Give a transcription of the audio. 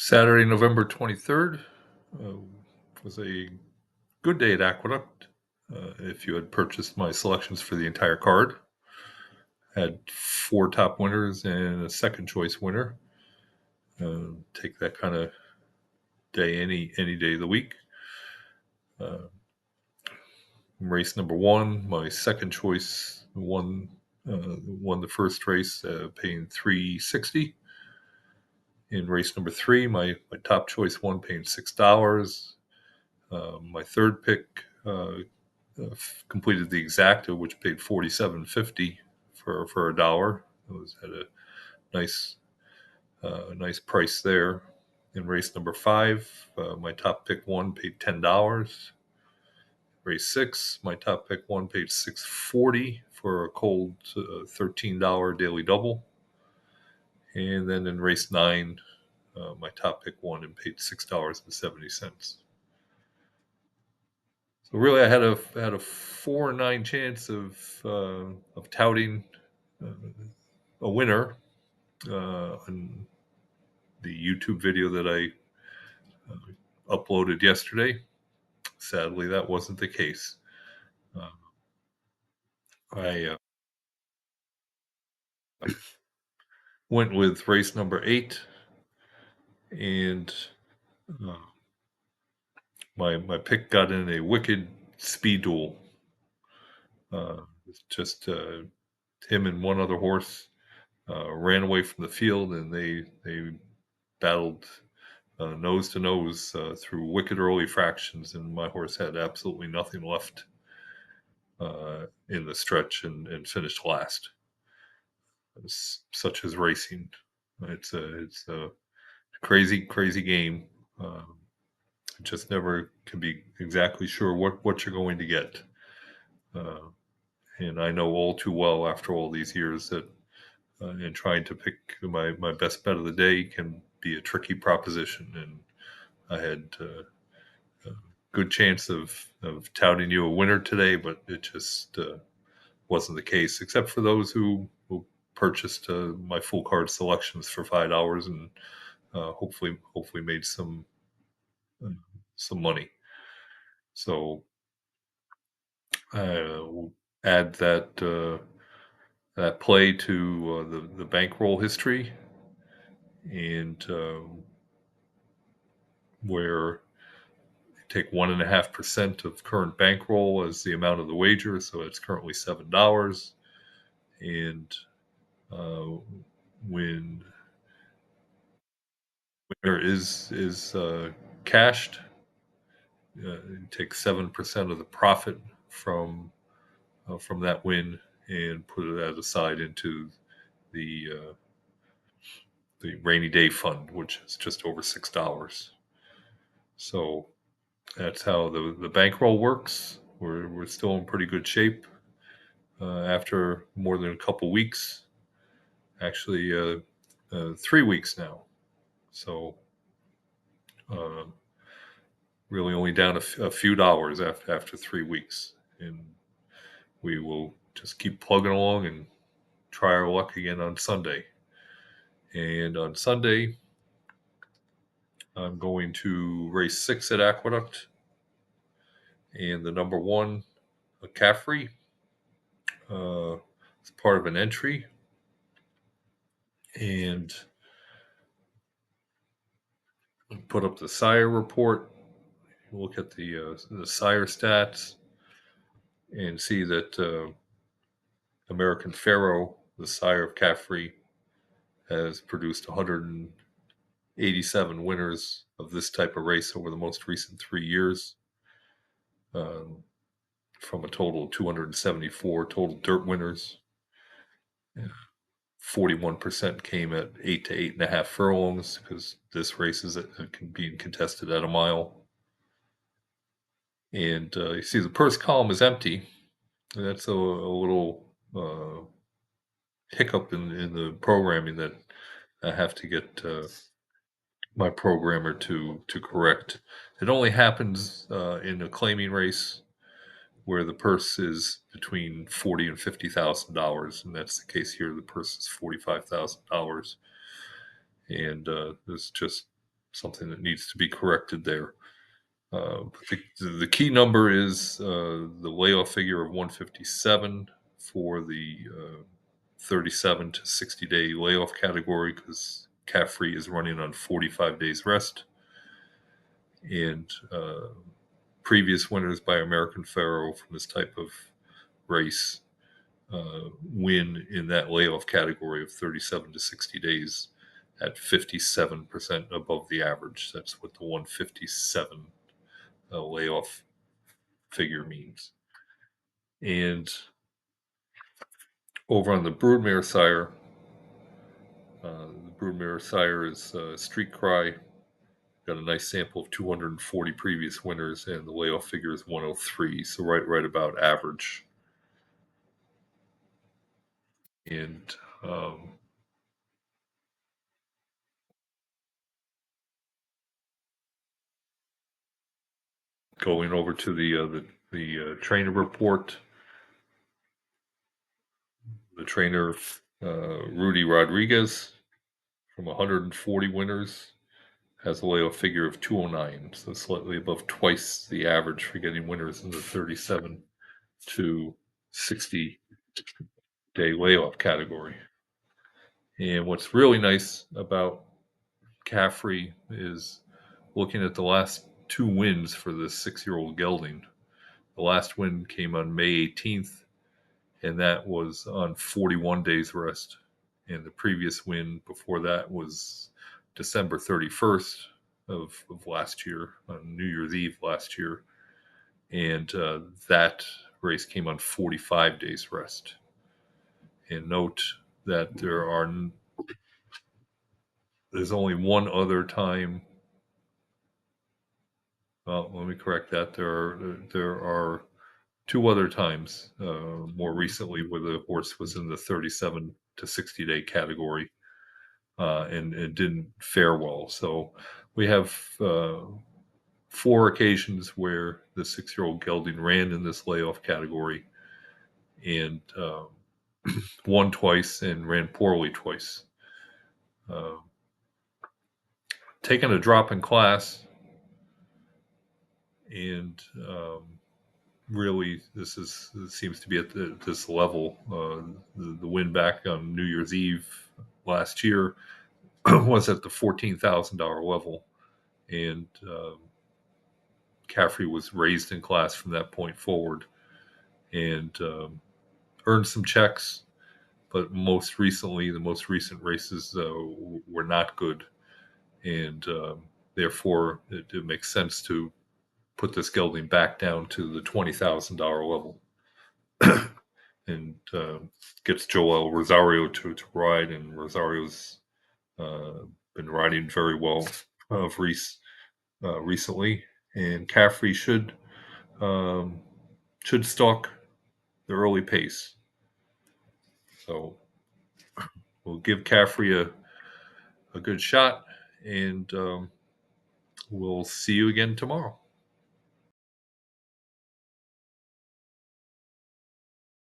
Saturday, November 23rd was a good day at Aqueduct. If you had purchased my selections for the entire card, had four top winners and a second choice winner. Take that kind of day any day of the week. Race number one, my second choice won the first race, paying $360. In race number three, my top choice won, paying $6. My third pick completed the exacta, which paid $47.50 for a dollar. It was at a nice price there. In race number five, my top pick one paid $10. Race six, my top pick one paid $6.40 for a cold $13 daily double. And then in race nine, my top pick won and paid $6.70. So really, I had a 4 in 9 chance of touting a winner on the YouTube video that I uploaded yesterday. Sadly, that wasn't the case. I went with race number 8, and my pick got in a wicked speed duel. Just him and one other horse ran away from the field, and they battled nose to nose through wicked early fractions, and my horse had absolutely nothing left in the stretch and finished last. Such as racing. It's a crazy game. Just never can be exactly sure what you're going to get. And I know all too well after all these years that in trying to pick my best bet of the day can be a tricky proposition. And I had good chance of touting you a winner today, but it just wasn't the case, except for those who purchased my full card selections for $5 and hopefully made some money. So we'll add that play to the bankroll history, and where take 1.5% of current bankroll as the amount of the wager, so it's currently $7. And when winner is cashed, take 7% of the profit from that win and put that aside into the rainy day fund, which is just over $6. So that's how the bankroll works. We're still in pretty good shape after more than a couple weeks. Actually, 3 weeks now. So really only down a few dollars after 3 weeks, and we will just keep plugging along and try our luck again on Sunday. And on Sunday, I'm going to race 6 at Aqueduct, and the number 1, a Caffrey, is part of an entry, and put up the sire report. Look at the sire stats and see that American Pharaoh, the sire of Caffrey, has produced 187 winners of this type of race over the most recent 3 years, from a total of 274 total dirt winners. 41% came at 8 to 8.5 furlongs, because this race is being contested at a mile. And you see the purse column is empty. And that's a little hiccup in the programming that I have to get my programmer to correct. It only happens in a claiming race where the purse is between $40,000 and $50,000, and that's the case here. The purse is $45,000, and there's just something that needs to be corrected there. The key number is the layoff figure of 157 for the 37 to 60 day layoff category, because Caffrey is running on 45 days rest. And previous winners by American Pharaoh from this type of race win in that layoff category of 37 to 60 days at 57% above the average. That's what the 157 layoff figure means. And over on the broodmare sire, the broodmare sire is Street Cry. Got a nice sample of 240 previous winners, and the layoff figure is 103, so right about average. And going over to the trainer report, the trainer Rudy Rodriguez, from 140 winners, has a layoff figure of 209, so slightly above twice the average for getting winners in the 37 to 60 day layoff category. And what's really nice about Caffrey is looking at the last two wins for this 6-year-old gelding. The last win came on May 18th, and that was on 41 days rest. And the previous win before that was December 31st of last year, on New Year's Eve last year. And that race came on 45 days rest. And note that there's only one other time. Well, let me correct that. There are two other times, more recently, where the horse was in the 37 to 60 day category, and didn't fare well. So we have 4 occasions where the 6-year-old gelding ran in this layoff category, and won twice and ran poorly twice. Uh, Taking a drop in class, and really this seems to be at this level. The win back on New Year's Eve last year was at the $14,000 level, and Caffrey was raised in class from that point forward, and earned some checks. But most recently, the most recent races were not good, and therefore it makes sense to put this gelding back down to the $20,000 level, and gets Joel Rosario to ride. And Rosario's been riding very well of recently, and Caffrey um, should stalk the early pace. So we'll give Caffrey a good shot, and we'll see you again tomorrow.